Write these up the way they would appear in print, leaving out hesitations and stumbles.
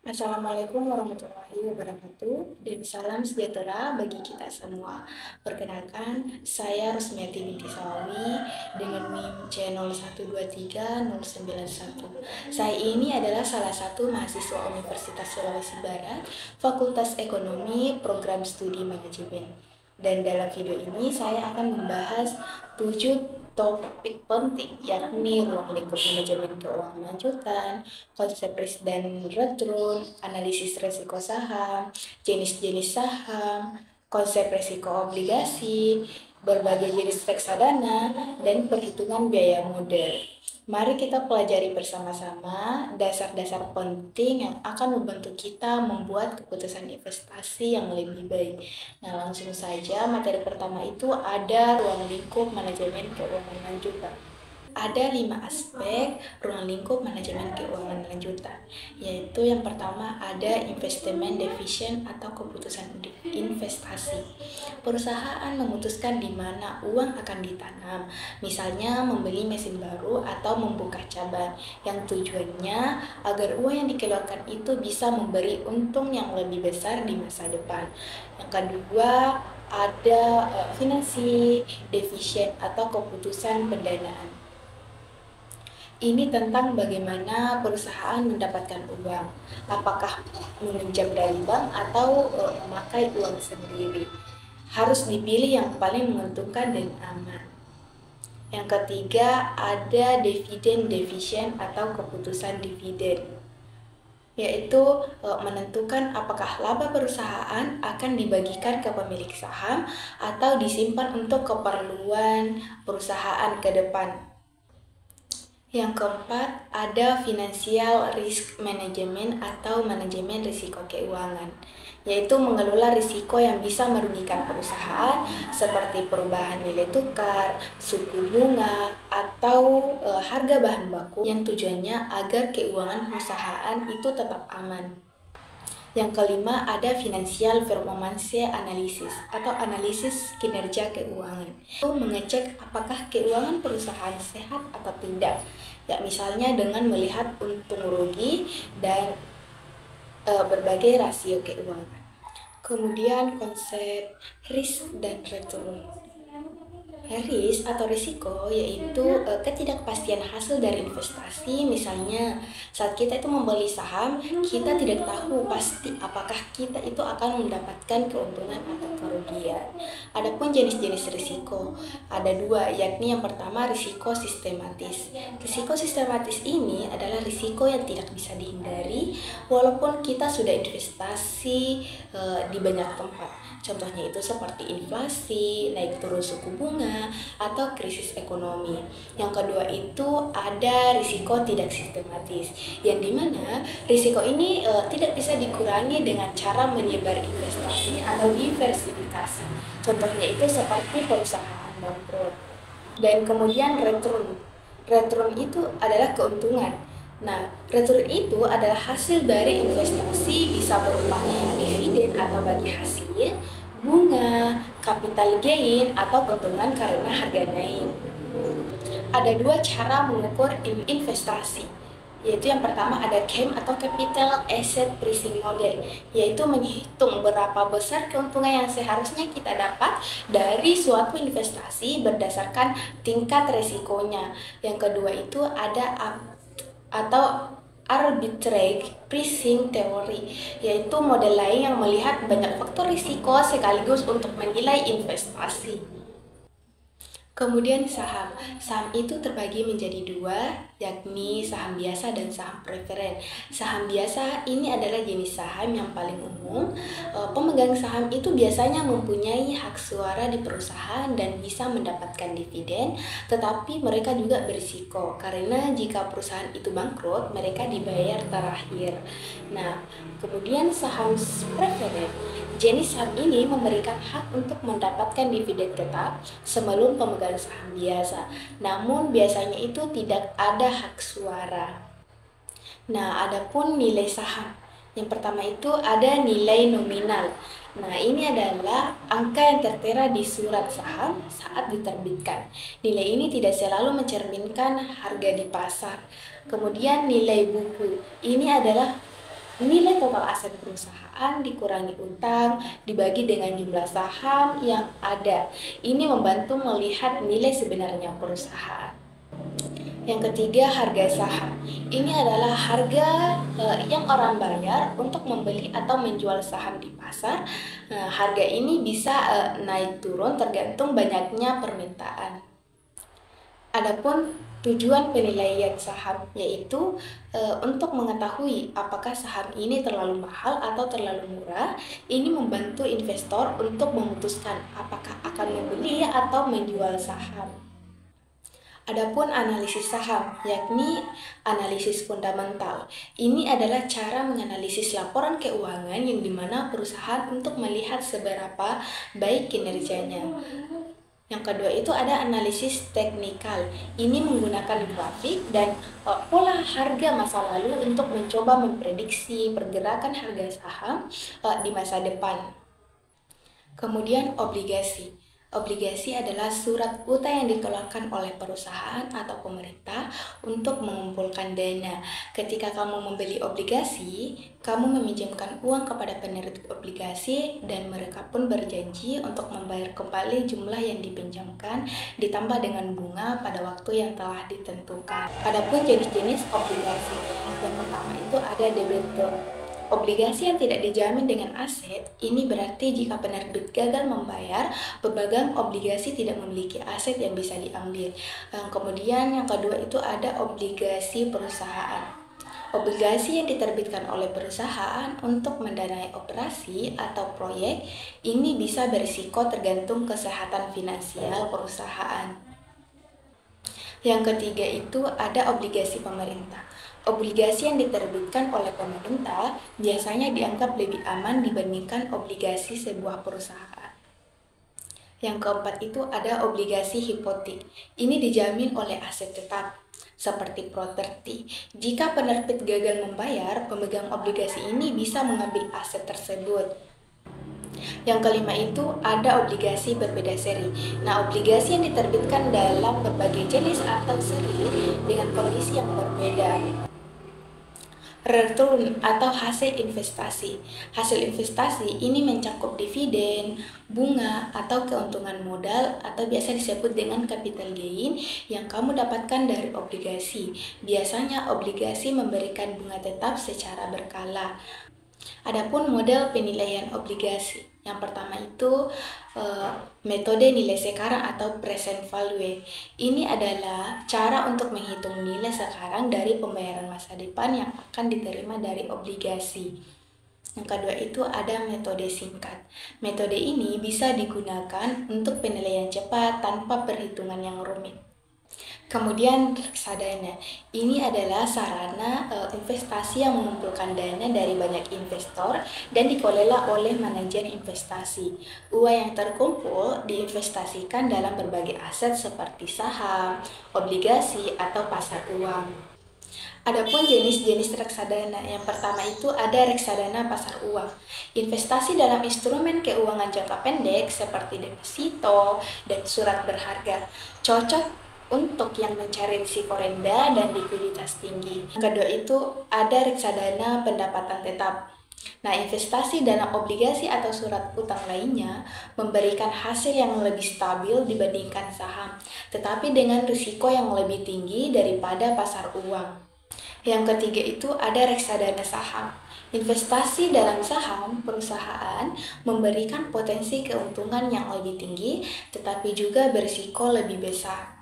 Assalamualaikum warahmatullahi wabarakatuh dan salam sejahtera bagi kita semua. Perkenalkan, saya Rusmiati binti Salawi dengan NIM C0123-091. Saya ini adalah salah satu mahasiswa Universitas Sulawesi Barat, Fakultas Ekonomi, Program Studi Manajemen. Dan dalam video ini saya akan membahas 7 topik penting, yakni ruang lingkup manajemen keuangan lanjutan, konsep risk dan return, analisis risiko saham, jenis-jenis saham, konsep risiko obligasi, berbagai jenis reksadana, dan perhitungan biaya modal. Mari kita pelajari bersama-sama dasar-dasar penting yang akan membantu kita membuat keputusan investasi yang lebih baik. Nah, langsung saja materi pertama itu ada ruang lingkup manajemen keuangan lanjutan. Ada 5 aspek ruang lingkup manajemen keuangan lanjutan, yaitu yang pertama ada investment decision atau keputusan investasi. Perusahaan memutuskan di mana uang akan ditanam, misalnya membeli mesin baru atau membuka cabang, yang tujuannya agar uang yang dikeluarkan itu bisa memberi untung yang lebih besar di masa depan. Yang kedua ada financial decision atau keputusan pendanaan. Ini tentang bagaimana perusahaan mendapatkan uang, apakah meminjam dari bank atau memakai uang sendiri. Harus dipilih yang paling menguntungkan dan aman. Yang ketiga ada dividen decision atau keputusan dividen, yaitu menentukan apakah laba perusahaan akan dibagikan ke pemilik saham atau disimpan untuk keperluan perusahaan ke depan. Yang keempat, ada financial risk management atau manajemen risiko keuangan, yaitu mengelola risiko yang bisa merugikan perusahaan seperti perubahan nilai tukar, suku bunga, atau harga bahan baku yang tujuannya agar keuangan perusahaan itu tetap aman. Yang kelima ada financial performance analysis atau analisis kinerja keuangan. Itu mengecek apakah keuangan perusahaan sehat atau tidak. Ya, misalnya dengan melihat untung rugi dan berbagai rasio keuangan. Kemudian konsep risk dan return. Risk atau risiko yaitu ketidakpastian hasil dari investasi. Misalnya saat kita itu membeli saham, kita tidak tahu pasti apakah kita itu akan mendapatkan keuntungan atau kerugian. Adapun jenis-jenis risiko ada dua, yakni yang pertama risiko sistematis. Risiko sistematis ini adalah risiko yang tidak bisa dihindari walaupun kita sudah investasi di banyak tempat. Contohnya itu seperti inflasi, naik turun suku bunga, atau krisis ekonomi. Yang kedua itu ada risiko tidak sistematis, yang dimana risiko ini tidak bisa dikurangi dengan cara menyebar investasi atau diversifikasi. Contohnya itu seperti perusahaan bangkrut. Dan kemudian return. Return itu adalah keuntungan. Nah, return itu adalah hasil dari investasi, bisa berupa dividen atau bagi hasil, bunga, capital gain, atau keuntungan karena harga naik. Ada dua cara mengukur investasi, yaitu yang pertama ada CAM atau Capital Asset Pricing Model, yaitu menghitung berapa besar keuntungan yang seharusnya kita dapat dari suatu investasi berdasarkan tingkat resikonya. Yang kedua itu ada atau arbitrage pricing theory, yaitu model lain yang melihat banyak faktor risiko sekaligus untuk menilai investasi. Kemudian saham. Saham itu terbagi menjadi dua, yakni saham biasa dan saham preferen. Saham biasa ini adalah jenis saham yang paling umum. Pemegang saham itu biasanya mempunyai hak suara di perusahaan dan bisa mendapatkan dividen, tetapi mereka juga berisiko karena jika perusahaan itu bangkrut, mereka dibayar terakhir. Nah, kemudian saham preferen. Jenis saham ini memberikan hak untuk mendapatkan dividen tetap sebelum pemegang saham biasa, namun biasanya itu tidak ada hak suara. Nah, adapun nilai saham. Yang pertama itu ada nilai nominal. Nah, ini adalah angka yang tertera di surat saham saat diterbitkan. Nilai ini tidak selalu mencerminkan harga di pasar. Kemudian nilai buku. Ini adalah Nilai total aset perusahaan dikurangi utang dibagi dengan jumlah saham yang ada. Ini membantu melihat nilai sebenarnya perusahaan. Yang ketiga, harga saham. Ini adalah harga yang orang bayar untuk membeli atau menjual saham di pasar. Harga ini bisa naik turun tergantung banyaknya permintaan. Adapun tujuan penilaian saham yaitu untuk mengetahui apakah saham ini terlalu mahal atau terlalu murah. Ini membantu investor untuk memutuskan apakah akan membeli atau menjual saham. Adapun analisis saham, yakni analisis fundamental. Ini adalah cara menganalisis laporan keuangan yang dimana perusahaan untuk melihat seberapa baik kinerjanya. Yang kedua itu ada analisis teknikal. Ini menggunakan grafik dan pola harga masa lalu untuk mencoba memprediksi pergerakan harga saham di masa depan. Kemudian obligasi. Obligasi adalah surat utang yang dikeluarkan oleh perusahaan atau pemerintah untuk mengumpulkan dana. Ketika kamu membeli obligasi, kamu meminjamkan uang kepada penerbit obligasi dan mereka pun berjanji untuk membayar kembali jumlah yang dipinjamkan ditambah dengan bunga pada waktu yang telah ditentukan. Adapun jenis-jenis obligasi, yang pertama itu ada debentur. Obligasi yang tidak dijamin dengan aset, ini berarti jika penerbit gagal membayar, pemegang obligasi tidak memiliki aset yang bisa diambil. Kemudian yang kedua itu ada obligasi perusahaan. Obligasi yang diterbitkan oleh perusahaan untuk mendanai operasi atau proyek, ini bisa berisiko tergantung kesehatan finansial perusahaan. Yang ketiga itu ada obligasi pemerintah. Obligasi yang diterbitkan oleh pemerintah biasanya dianggap lebih aman dibandingkan obligasi sebuah perusahaan. Yang keempat itu ada obligasi hipotek. Ini dijamin oleh aset tetap, seperti properti. Jika penerbit gagal membayar, pemegang obligasi ini bisa mengambil aset tersebut. Yang kelima itu ada obligasi berbeda seri. Nah, obligasi yang diterbitkan dalam berbagai jenis atau seri dengan kondisi yang berbeda. Return atau hasil investasi. Hasil investasi ini mencakup dividen, bunga, atau keuntungan modal atau biasa disebut dengan capital gain yang kamu dapatkan dari obligasi. Biasanya obligasi memberikan bunga tetap secara berkala. Adapun model penilaian obligasi. Yang pertama itu metode nilai sekarang atau present value. Ini adalah cara untuk menghitung nilai sekarang dari pembayaran masa depan yang akan diterima dari obligasi. Yang kedua itu ada metode singkat. Metode ini bisa digunakan untuk penilaian cepat tanpa perhitungan yang rumit. Kemudian reksadana, ini adalah sarana investasi yang mengumpulkan dana dari banyak investor dan dikelola oleh manajer investasi. Uang yang terkumpul diinvestasikan dalam berbagai aset seperti saham, obligasi, atau pasar uang. Adapun jenis-jenis reksadana, yang pertama itu ada reksadana pasar uang. Investasi dalam instrumen keuangan jangka pendek seperti deposito dan surat berharga. Cocok untuk yang mencari risiko rendah dan likuiditas tinggi. Yang kedua itu ada reksadana pendapatan tetap. Nah, investasi dalam obligasi atau surat utang lainnya memberikan hasil yang lebih stabil dibandingkan saham, tetapi dengan risiko yang lebih tinggi daripada pasar uang. Yang ketiga itu ada reksadana saham. Investasi dalam saham perusahaan memberikan potensi keuntungan yang lebih tinggi, tetapi juga berisiko lebih besar.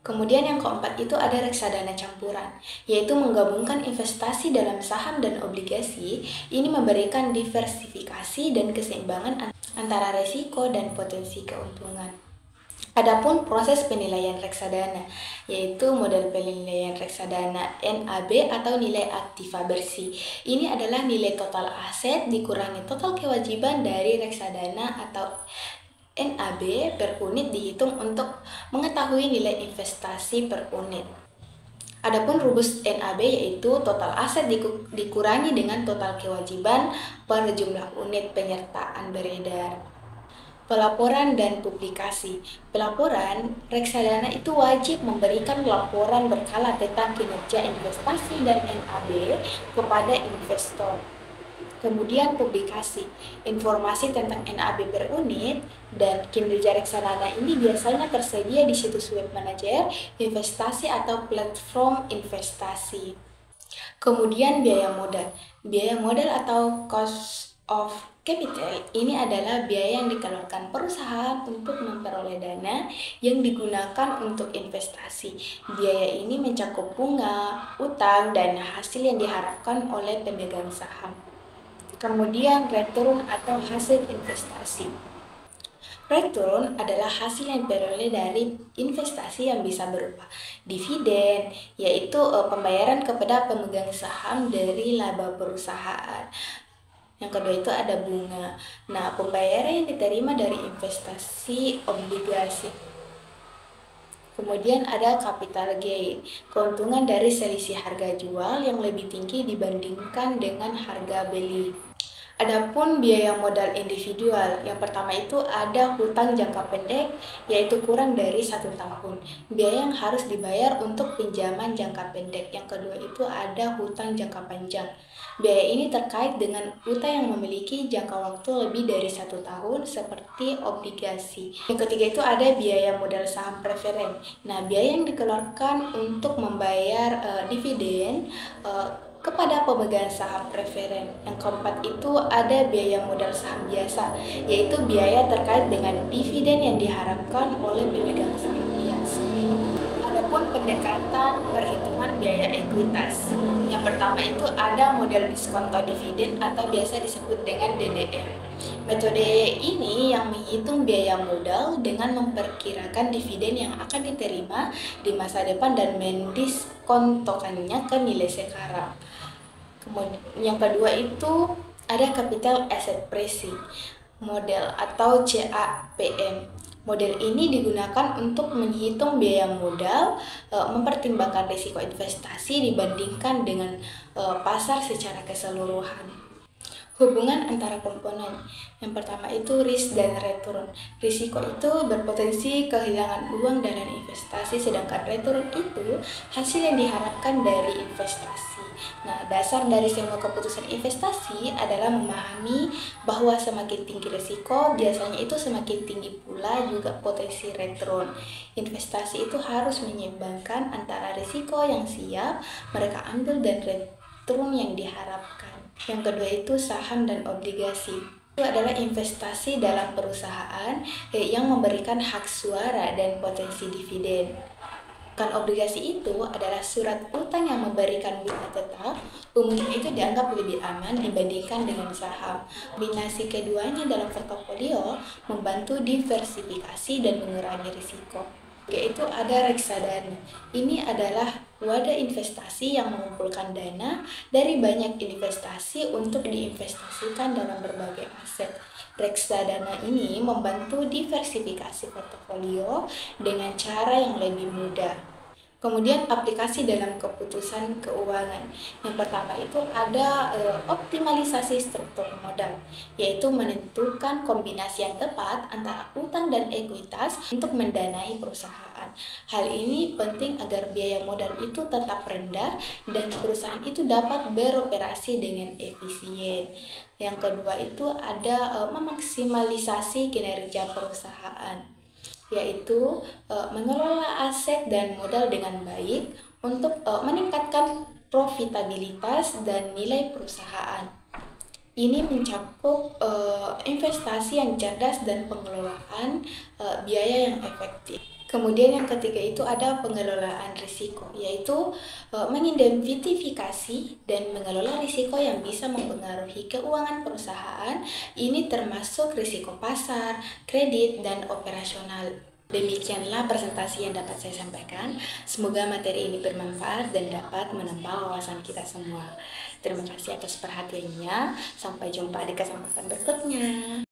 Kemudian yang keempat itu ada reksadana campuran, yaitu menggabungkan investasi dalam saham dan obligasi. Ini memberikan diversifikasi dan keseimbangan antara risiko dan potensi keuntungan. Adapun proses penilaian reksadana, yaitu model penilaian reksadana NAB atau nilai aktiva bersih. Ini adalah nilai total aset dikurangi total kewajiban dari reksadana atau NAB per unit dihitung untuk mengetahui nilai investasi per unit. Adapun rumus NAB yaitu total aset dikurangi dengan total kewajiban per jumlah unit penyertaan beredar. Pelaporan dan publikasi. Pelaporan, reksadana itu wajib memberikan laporan berkala tentang kinerja investasi dan NAB kepada investor. Kemudian publikasi, informasi tentang NAB per unit dan kinerja reksadana ini biasanya tersedia di situs web manajer investasi atau platform investasi. Kemudian biaya modal. Biaya modal atau cost of capital ini adalah biaya yang dikeluarkan perusahaan untuk memperoleh dana yang digunakan untuk investasi. Biaya ini mencakup bunga, utang, dan hasil yang diharapkan oleh pemegang saham. Kemudian return atau hasil investasi. Return adalah hasil yang diperoleh dari investasi yang bisa berupa dividen, yaitu pembayaran kepada pemegang saham dari laba perusahaan. Yang kedua itu ada bunga. Nah, pembayaran yang diterima dari investasi obligasi. Kemudian ada capital gain, keuntungan dari selisih harga jual yang lebih tinggi dibandingkan dengan harga beli. Adapun biaya modal individual, yang pertama itu ada hutang jangka pendek, yaitu kurang dari 1 tahun. Biaya yang harus dibayar untuk pinjaman jangka pendek. Yang kedua itu ada hutang jangka panjang. Biaya ini terkait dengan hutang yang memiliki jangka waktu lebih dari 1 tahun, seperti obligasi. Yang ketiga itu ada biaya modal saham preferen. Nah, biaya yang dikeluarkan untuk membayar dividen kepada pemegang saham preferen. Yang keempat itu ada biaya modal saham biasa, yaitu biaya terkait dengan dividen yang diharapkan oleh pemegang saham biasa. Adapun pendekatan perhitungan biaya ekuitas. Yang pertama itu ada model diskonto dividen atau biasa disebut dengan DDM. Metode ini yang menghitung biaya modal dengan memperkirakan dividen yang akan diterima di masa depan dan mendiskontokannya ke nilai sekarang. Kemudian yang kedua itu ada capital asset pricing model atau CAPM. Model ini digunakan untuk menghitung biaya modal, mempertimbangkan risiko investasi dibandingkan dengan pasar secara keseluruhan. Hubungan antara komponen. Yang pertama itu risk dan return. Risiko itu berpotensi kehilangan uang dalam investasi, sedangkan return itu hasil yang diharapkan dari investasi. Nah, dasar dari semua keputusan investasi adalah memahami bahwa semakin tinggi risiko, biasanya itu semakin tinggi pula juga potensi return. Investasi itu harus menyeimbangkan antara risiko yang siap mereka ambil dan return yang diharapkan. Yang kedua itu saham dan obligasi. Itu adalah investasi dalam perusahaan yang memberikan hak suara dan potensi dividen. Kan obligasi itu adalah surat utang yang memberikan bunga tetap, umumnya itu dianggap lebih aman dibandingkan dengan saham. Kombinasi keduanya dalam portofolio membantu diversifikasi dan mengurangi risiko. Yaitu ada reksadana. Ini adalah wadah investasi yang mengumpulkan dana dari banyak investasi untuk diinvestasikan dalam berbagai aset. Reksadana ini membantu diversifikasi portofolio dengan cara yang lebih mudah. Kemudian aplikasi dalam keputusan keuangan. Yang pertama itu ada optimalisasi struktur modal, yaitu menentukan kombinasi yang tepat antara utang dan ekuitas untuk mendanai perusahaan. Hal ini penting agar biaya modal itu tetap rendah dan perusahaan itu dapat beroperasi dengan efisien. Yang kedua itu ada memaksimalisasi kinerja perusahaan, yaitu mengelola aset dan modal dengan baik untuk meningkatkan profitabilitas dan nilai perusahaan. Ini mencakup investasi yang cerdas dan pengelolaan biaya yang efektif. Kemudian yang ketiga itu ada pengelolaan risiko, yaitu mengidentifikasi dan mengelola risiko yang bisa mempengaruhi keuangan perusahaan. Ini termasuk risiko pasar, kredit, dan operasional. Demikianlah presentasi yang dapat saya sampaikan. Semoga materi ini bermanfaat dan dapat menambah wawasan kita semua. Terima kasih atas perhatiannya. Sampai jumpa di kesempatan berikutnya.